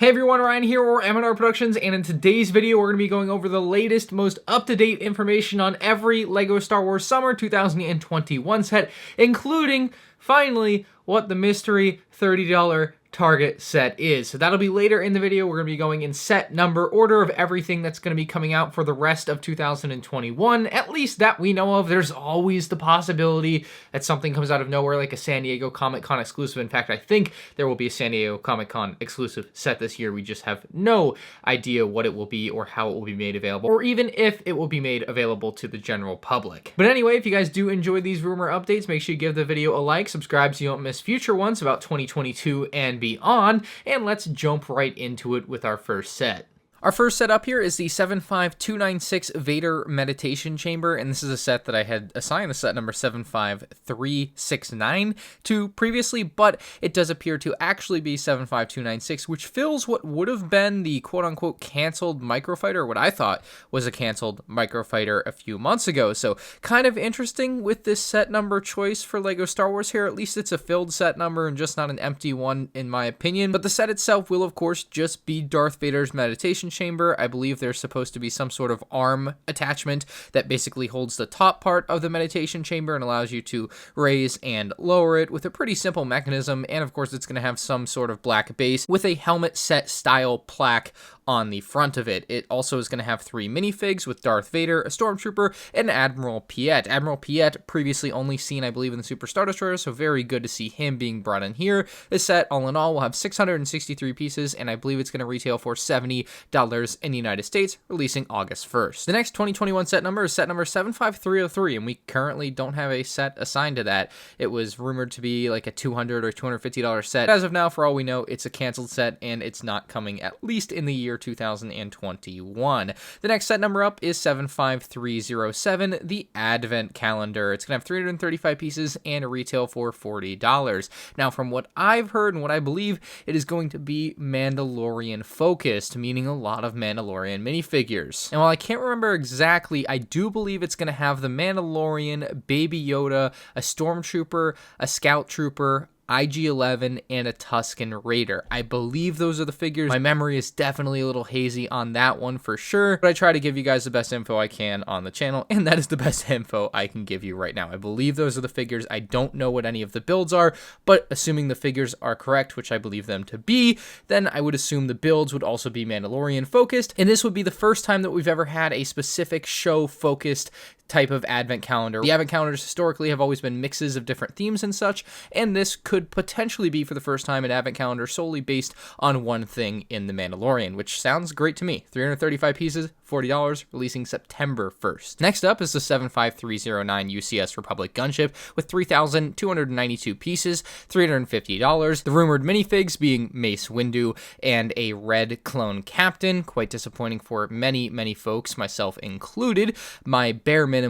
Hey everyone, Ryan here, or M&R Productions, and in today's video we're going to be going over the latest, most up-to-date information on every LEGO Star Wars Summer 2021 set, including, finally, what the mystery $30 Target set is. So that'll be later in the video. We're going to be going in set number order of everything that's going to be coming out for the rest of 2021, at least that we know of. There's always the possibility that something comes out of nowhere, like a San Diego Comic-Con exclusive. In fact, I think there will be a San Diego Comic-Con exclusive set this year. We just have no idea what it will be or how it will be made available, or even if it will be made available to the general public. But anyway, if you guys do enjoy these rumor updates, make sure you give the video a like, subscribe so you don't miss future ones about 2022 and beyond, and let's jump right into it with our first set. Our first set up here is the 75296 Vader Meditation Chamber, and this is a set that I had assigned the set number 75369 to previously, but it does appear to actually be 75296, which fills what would have been the quote-unquote canceled microfighter, what I thought was a canceled microfighter a few months ago. So kind of interesting with this set number choice for LEGO Star Wars here. At least it's a filled set number and just not an empty one in my opinion, but the set itself will of course just be Darth Vader's Meditation Chamber. I believe there's supposed to be some sort of arm attachment that basically holds the top part of the meditation chamber and allows you to raise and lower it with a pretty simple mechanism, and of course it's going to have some sort of black base with a helmet set style plaque on the front of it. It also is going to have 3 minifigs with Darth Vader, a Stormtrooper, and Admiral Piet. Admiral Piet, previously only seen, I believe, in the Super Star Destroyer, so very good to see him being brought in here. This set, all in all, will have 663 pieces, and I believe it's going to retail for $70 in the United States, releasing August 1st. The next 2021 set number is set number 75303, and we currently don't have a set assigned to that. It was rumored to be like a $200 or $250 set. As of now, for all we know, it's a canceled set, and it's not coming at least in the year 2021. The next set number up is 75307, the Advent Calendar. It's going to have 335 pieces and a retail for $40. Now, from what I've heard and what I believe, it is going to be Mandalorian focused, meaning a lot of Mandalorian minifigures. And while I can't remember exactly, I do believe it's going to have the Mandalorian, Baby Yoda, a Stormtrooper, a Scout Trooper, IG-11, and a Tusken Raider. I believe those are the figures. My memory is definitely a little hazy on that one for sure, but I try to give you guys the best info I can on the channel, and that is the best info I can give you right now. I believe those are the figures. I don't know what any of the builds are, but assuming the figures are correct, which I believe them to be, then I would assume the builds would also be Mandalorian focused, and this would be the first time that we've ever had a specific show focused type of advent calendar. The advent calendars historically have always been mixes of different themes and such, and this could potentially be for the first time an advent calendar solely based on one thing in The Mandalorian, which sounds great to me. 335 pieces, $40, releasing September 1st. Next up is the 75309 UCS Republic Gunship with 3,292 pieces, $350. The rumored minifigs being Mace Windu and a red clone captain. Quite disappointing for many folks, myself included. My bare minimum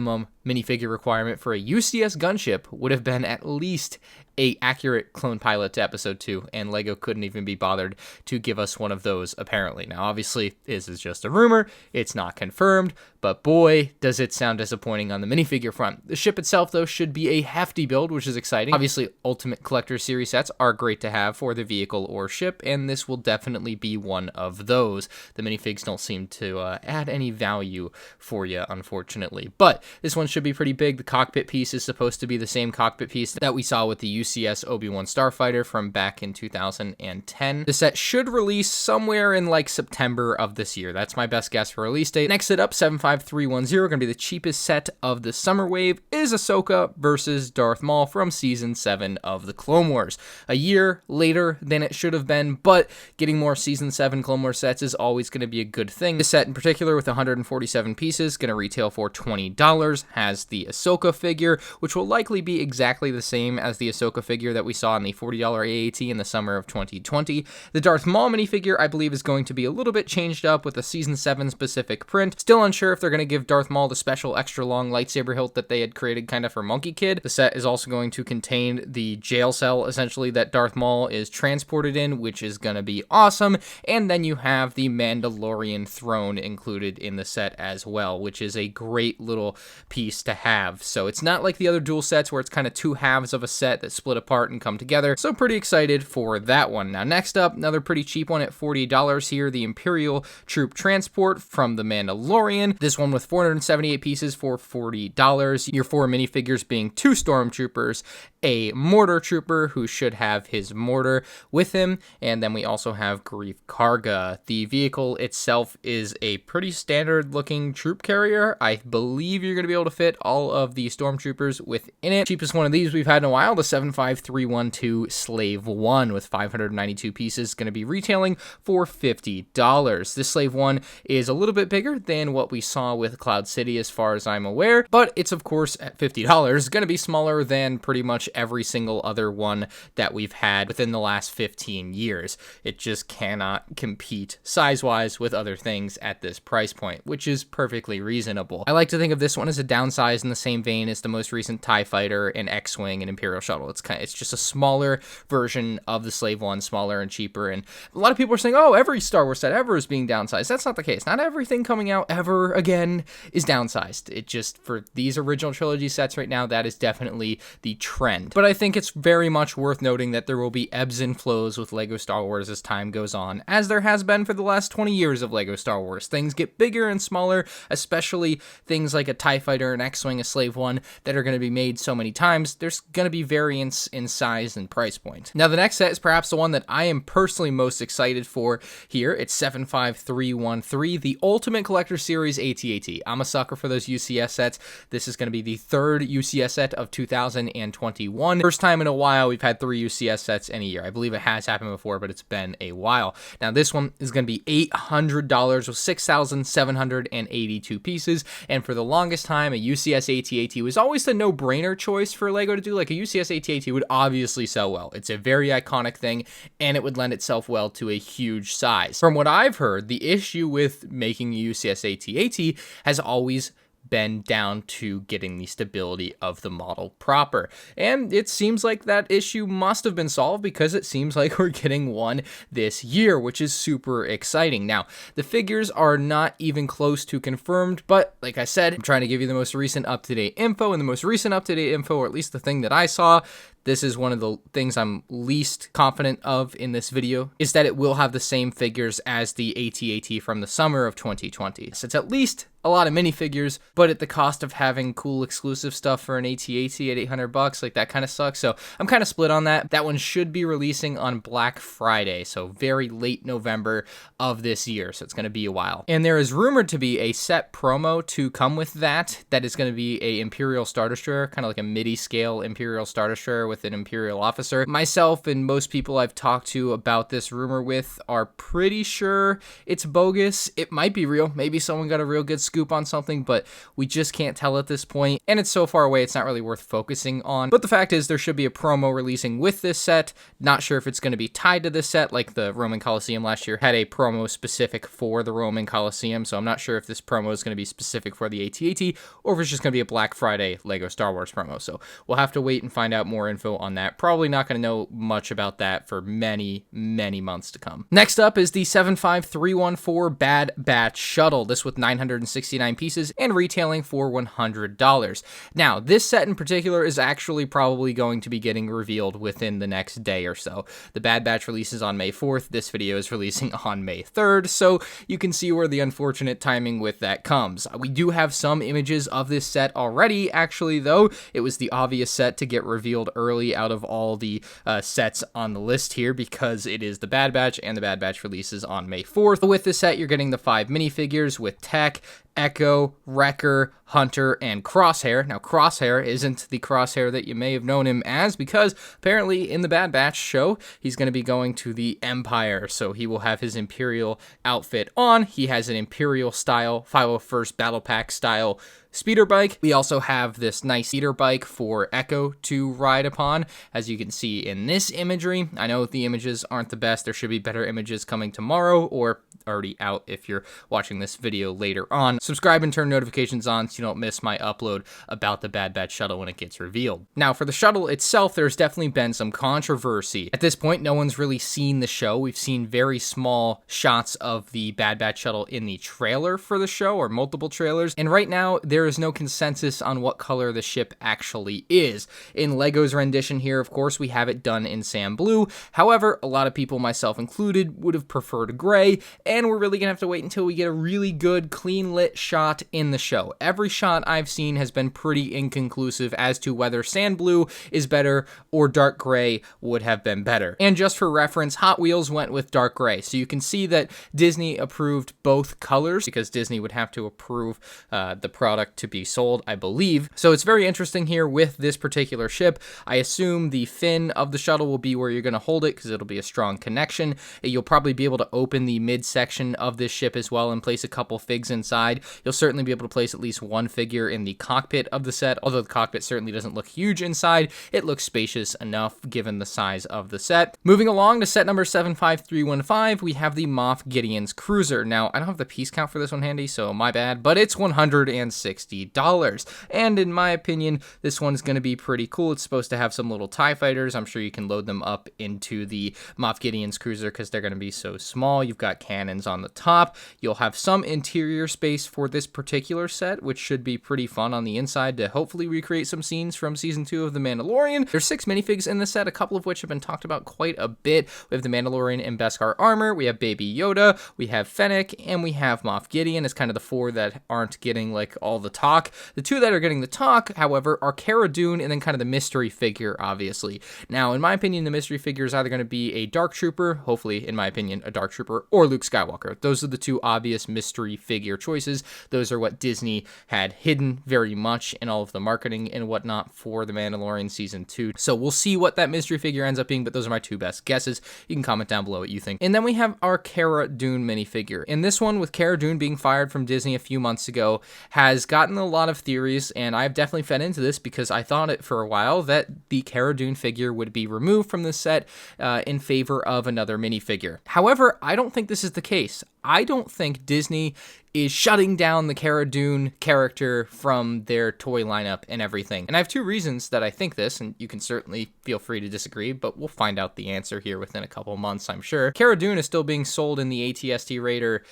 minifigure requirement for a UCS gunship would have been at least a accurate clone pilot to episode 2, and LEGO couldn't even be bothered to give us one of those apparently. Now obviously this is just a rumor, it's not confirmed, but boy does it sound disappointing on the minifigure front. The ship itself though should be a hefty build, which is exciting. Obviously Ultimate Collector Series sets are great to have for the vehicle or ship, and this will definitely be one of those. The minifigs don't seem to add any value for you, unfortunately, but this one should be pretty big. The cockpit piece is supposed to be the same cockpit piece that we saw with the UCS Obi-Wan Starfighter from back in 2010. The set should release somewhere in like September of this year. That's my best guess for release date. Next set up, 75310, going to be the cheapest set of the summer wave, is Ahsoka versus Darth Maul from Season 7 of the Clone Wars. A year later than it should have been, but getting more Season 7 Clone Wars sets is always going to be a good thing. This set in particular with 147 pieces, going to retail for $20, has the Ahsoka figure, which will likely be exactly the same as the Ahsoka figure that we saw in the $40 AAT in the summer of 2020. The Darth Maul minifigure, I believe, is going to be a little bit changed up with a Season 7 specific print. Still unsure if they're going to give Darth Maul the special extra long lightsaber hilt that they had created kind of for Monkey Kid. The set is also going to contain the jail cell, essentially, that Darth Maul is transported in, which is going to be awesome. And then you have the Mandalorian throne included in the set as well, which is a great little piece to have. So it's not like the other dual sets where it's kind of two halves of a set that's split apart and come together. So pretty excited for that one. Now next up, another pretty cheap one at $40 here, the Imperial Troop Transport from the Mandalorian. This one with 478 pieces for $40. Your 4 minifigures being 2 stormtroopers, a mortar trooper who should have his mortar with him, and then we also have Grief Karga. The vehicle itself is a pretty standard looking troop carrier. I believe you're going to be able to fit all of the stormtroopers within it. Cheapest one of these we've had in a while, the 75312 Slave 1 with 592 pieces, going to be retailing for $50. This Slave 1 is a little bit bigger than what we saw with Cloud City as far as I'm aware, but it's of course at $50 going to be smaller than pretty much every single other one that we've had within the last 15 years. It just cannot compete size-wise with other things at this price point, which is perfectly reasonable. I like to think of this one as a downsize in the same vein as the most recent TIE Fighter and X-Wing and Imperial Shuttle. It's just a smaller version of the Slave One, smaller and cheaper, and a lot of people are saying, oh, every Star Wars set ever is being downsized. That's not the case. Not everything coming out ever again is downsized. It just, for these original trilogy sets right now, that is definitely the trend. But I think it's very much worth noting that there will be ebbs and flows with LEGO Star Wars as time goes on, as there has been for the last 20 years of LEGO Star Wars. Things get bigger and smaller, especially things like a TIE Fighter, an X-Wing, a Slave One that are going to be made so many times. There's going to be variance in size and price point. Now the next set is perhaps the one that I am personally most excited for here. It's 75313, the Ultimate Collector Series AT-AT. I'm a sucker for those UCS sets. This is going to be the 3rd UCS set of 2021. First time in a while we've had 3 UCS sets in a year. I believe it has happened before, but it's been a while. Now this one is going to be $800 with 6,782 pieces, and for the longest time a UCS AT-AT was always the no-brainer choice for LEGO to do. Like, a UCS AT-AT would obviously sell well. It's a very iconic thing, and it would lend itself well to a huge size. From what I've heard, the issue with making a UCS AT-AT has always been down to getting the stability of the model proper. And it seems like that issue must have been solved, because it seems like we're getting one this year, which is super exciting. Now, the figures are not even close to confirmed, but like I said, I'm trying to give you the most recent up-to-date info, and the most recent up-to-date info, or at least the thing that I saw, this is one of the things I'm least confident of in this video, is that it will have the same figures as the AT-AT from the summer of 2020. So it's at least a lot of minifigures, but at the cost of having cool exclusive stuff for an AT-AT at $800, like, that kind of sucks. So I'm kind of split on that. That one should be releasing on Black Friday, so very late November of this year, so it's going to be a while. And there is rumored to be a set promo to come with that is going to be a Imperial Star Destroyer, kind of like a midi-scale Imperial Star Destroyer with an Imperial officer. Myself and most people I've talked to about this rumor with are pretty sure it's bogus. It might be real. Maybe someone got a real good scoop on something, but we just can't tell at this point, and it's so far away it's not really worth focusing on. But the fact is, there should be a promo releasing with this set. Not sure if it's going to be tied to this set, like the Roman Coliseum last year had a promo specific for the Roman Coliseum, so I'm not sure if this promo is going to be specific for the AT-AT, or if it's just going to be a Black Friday LEGO Star Wars promo. So we'll have to wait and find out more info on that. Probably not going to know much about that for many, many months to come. Next up is the 75314 Bad Batch Shuttle, this with 969 pieces and retailing for $100. Now, this set in particular is actually probably going to be getting revealed within the next day or so. The Bad Batch releases on May 4th. This video is releasing on May 3rd, so you can see where the unfortunate timing with that comes. We do have some images of this set already, actually, though. It was the obvious set to get revealed early out of all the sets on the list here, because it is the Bad Batch, and the Bad Batch releases on May 4th. With this set, you're getting the 5 minifigures with Tech, Echo, Wrecker, Hunter, and Crosshair. Now, Crosshair isn't the Crosshair that you may have known him as, because apparently in the Bad Batch show, he's going to be going to the Empire, so he will have his Imperial outfit on. He has an Imperial style, 501st Battle Pack style speeder bike. We also have this nice speeder bike for Echo to ride upon, as you can see in this imagery. I know the images aren't the best. There should be better images coming tomorrow, or already out if you're watching this video later on subscribe and turn notifications on so you don't miss my upload about the Bad Batch Shuttle when it gets revealed. Now, for the shuttle itself, there's definitely been some controversy. At this point, no one's really seen the show. We've seen very small shots of the Bad Batch Shuttle in the trailer for the show, or multiple trailers, and right now, there is no consensus on what color the ship actually is. In LEGO's rendition here, of course, we have it done in sand blue. However, a lot of people, myself included, would have preferred gray, and we're really gonna have to wait until we get a really good, clean lit shot in the show. Every shot I've seen has been pretty inconclusive as to whether sand blue is better or dark gray would have been better. And just for reference, Hot Wheels went with dark gray, so you can see that Disney approved both colors because Disney would have to approve the product to be sold, I believe. So it's very interesting here with this particular ship. I assume the fin of the shuttle will be where you're going to hold it because it'll be a strong connection. You'll probably be able to open the midsection of this ship as well and place a couple figs inside. You'll certainly be able to place at least one figure in the cockpit of the set, although the cockpit certainly doesn't look huge inside. It looks spacious enough given the size of the set. Moving along to set number 75315, we have the Moff Gideon's Cruiser. Now, I don't have the piece count for this one handy, so my bad, but it's $160. And in my opinion, this one's going to be pretty cool. It's supposed to have some little TIE fighters. I'm sure you can load them up into the Moff Gideon's Cruiser because they're going to be so small. You've got cannons on the top. You'll have some interior space for this particular set, which should be pretty fun on the inside to hopefully recreate some scenes from Season 2 of The Mandalorian. There's 6 minifigs in the set, a couple of which have been talked about quite a bit. We have the Mandalorian in Beskar armor, we have Baby Yoda, we have Fennec, and we have Moff Gideon as kind of the 4 that aren't getting like all the talk. The 2 that are getting the talk, however, are Cara Dune and then kind of the mystery figure, obviously. Now, in my opinion, the mystery figure is either going to be a Dark Trooper, hopefully, in my opinion, a Dark Trooper, or Luke Skywalker. Those are the 2 obvious mystery figure choices. Those are what Disney had hidden very much in all of the marketing and whatnot for The Mandalorian Season 2. So we'll see what that mystery figure ends up being, but those are my 2 best guesses. You can comment down below what you think. And then we have our Cara Dune minifigure. In this one, with Cara Dune being fired from Disney a few months ago, has gotten a lot of theories, and I've definitely fed into this because I thought it for a while that the Cara Dune figure would be removed from the set in favor of another minifigure. However, I don't think this is the case. I don't think Disney is shutting down the Cara Dune character from their toy lineup and everything. And I have 2 reasons that I think this, and you can certainly feel free to disagree, but we'll find out the answer here within a couple months, I'm sure. Cara Dune is still being sold in the AT-ST Raider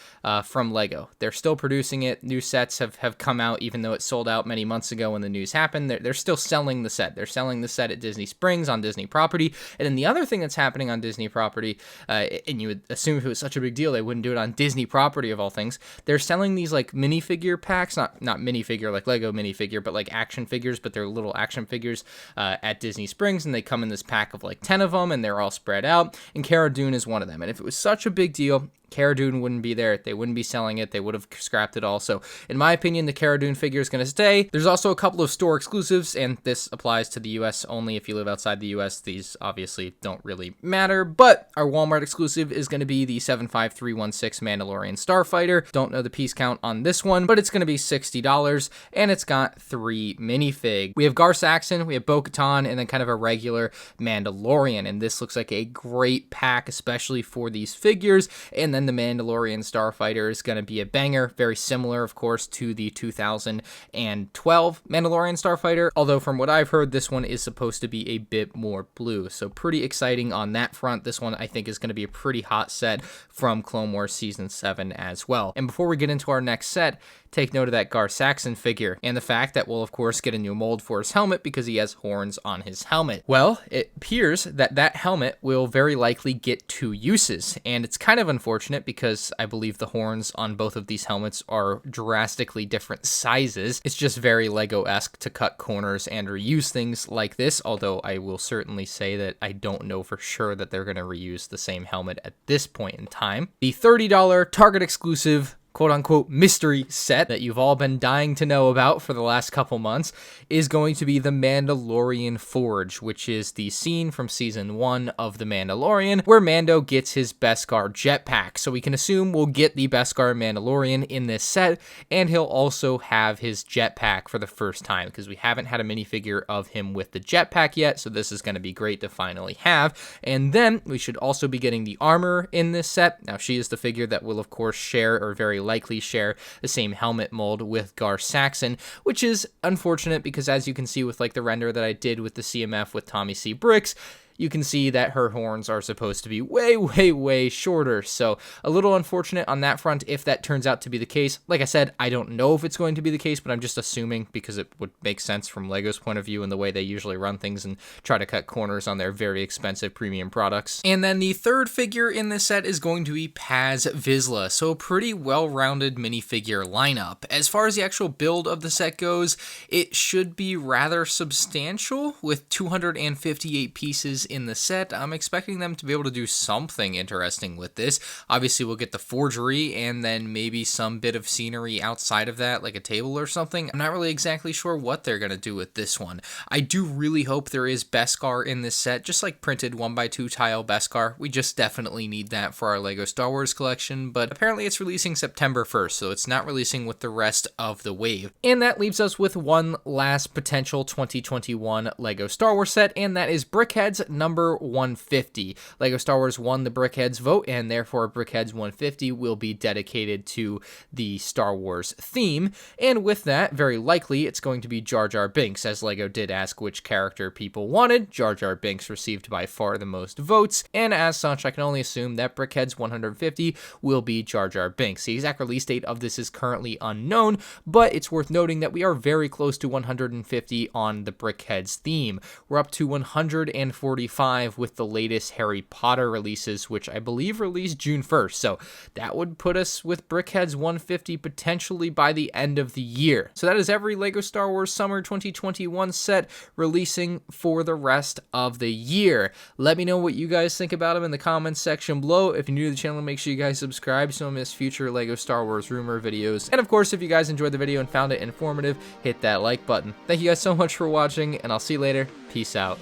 from LEGO. They're still producing it. New sets have come out, even though it sold out many months ago when the news happened. They're still selling the set. They're selling the set at Disney Springs on Disney property. And then the other thing that's happening on Disney property, and you would assume if it was such a big deal, they wouldn't do it on Disney property of all things. They're selling these like minifigure packs, not minifigure like Lego minifigure, but like action figures, but they're little action figures at Disney Springs, and they come in this pack of like 10 of them, and they're all spread out, and Cara Dune is one of them. And if it was such a big deal, Cara Dune wouldn't be there. They wouldn't be selling it. They would have scrapped it all. So, in my opinion, the Cara Dune figure is going to stay. There's also a couple of store exclusives, and this applies to the US only. If you live outside the US, these obviously don't really matter. But our Walmart exclusive is going to be the 75316 Mandalorian Starfighter. Don't know the piece count on this one, but it's going to be $60, and it's got 3 minifigs. We have Gar Saxon, we have Bo-Katan, and then kind of a regular Mandalorian. And this looks like a great pack, especially for these figures. And then the Mandalorian Starfighter is going to be a banger, very similar, of course, to the 2012 Mandalorian Starfighter, although from what I've heard, this one is supposed to be a bit more blue, so pretty exciting on that front. This one, I think, is going to be a pretty hot set from Clone Wars Season 7 as well. And before we get into our next set, take note of that Gar Saxon figure and the fact that we'll, of course, get a new mold for his helmet because he has horns on his helmet. Well, it appears that that helmet will very likely get 2 uses, and it's kind of unfortunate because I believe the horns on both of these helmets are drastically different sizes. It's just very Lego-esque to cut corners and reuse things like this, although I will certainly say that I don't know for sure that they're going to reuse the same helmet at this point in time. The $30 Target exclusive quote-unquote mystery set that you've all been dying to know about for the last couple months is going to be the Mandalorian Forge, which is the scene from Season 1 of The Mandalorian where Mando gets his Beskar jetpack. So we can assume we'll get the Beskar Mandalorian in this set, and he'll also have his jetpack for the first time because we haven't had a minifigure of him with the jetpack yet, so this is going to be great to finally have. And then we should also be getting the armor in this set. Now, she is the figure that will, of course, share or very very likely share the same helmet mold with Gar Saxon, which is unfortunate because as you can see with like the render that I did with the CMF with Tommy C. Bricks, you can see that her horns are supposed to be way, way, way shorter. So a little unfortunate on that front if that turns out to be the case. Like I said, I don't know if it's going to be the case, but I'm just assuming because it would make sense from LEGO's point of view and the way they usually run things and try to cut corners on their very expensive premium products. And then the third figure in this set is going to be Paz Vizsla. So a pretty well-rounded minifigure lineup. As far as the actual build of the set goes, it should be rather substantial with 258 pieces in the set. I'm expecting them to be able to do something interesting with this. Obviously, we'll get the forgery and then maybe some bit of scenery outside of that, like a table or something. I'm not really exactly sure what they're going to do with this one. I do really hope there is Beskar in this set, just like printed 1x2 tile Beskar. We just definitely need that for our LEGO Star Wars collection, but apparently it's releasing September 1st, so it's not releasing with the rest of the wave. And that leaves us with one last potential 2021 LEGO Star Wars set, and that is Brickheadz number 150. LEGO Star Wars won the Brickheadz vote, and therefore Brickheadz 150 will be dedicated to the Star Wars theme. And with that, very likely it's going to be Jar Jar Binks, as LEGO did ask which character people wanted. Jar Jar Binks received by far the most votes, and as such, I can only assume that Brickheadz 150 will be Jar Jar Binks. The exact release date of this is currently unknown, but it's worth noting that we are very close to 150 on the Brickheadz theme. We're up to 145 with the latest Harry Potter releases, which I believe released June 1st. So that would put us with Brickheadz 150 potentially by the end of the year. So that is every LEGO Star Wars Summer 2021 set releasing for the rest of the year. Let me know what you guys think about them in the comments section below. If you're new to the channel, make sure you guys subscribe so you don't miss future LEGO Star Wars rumor videos. And of course, if you guys enjoyed the video and found it informative, hit that like button. Thank you guys so much for watching, and I'll see you later. Peace out.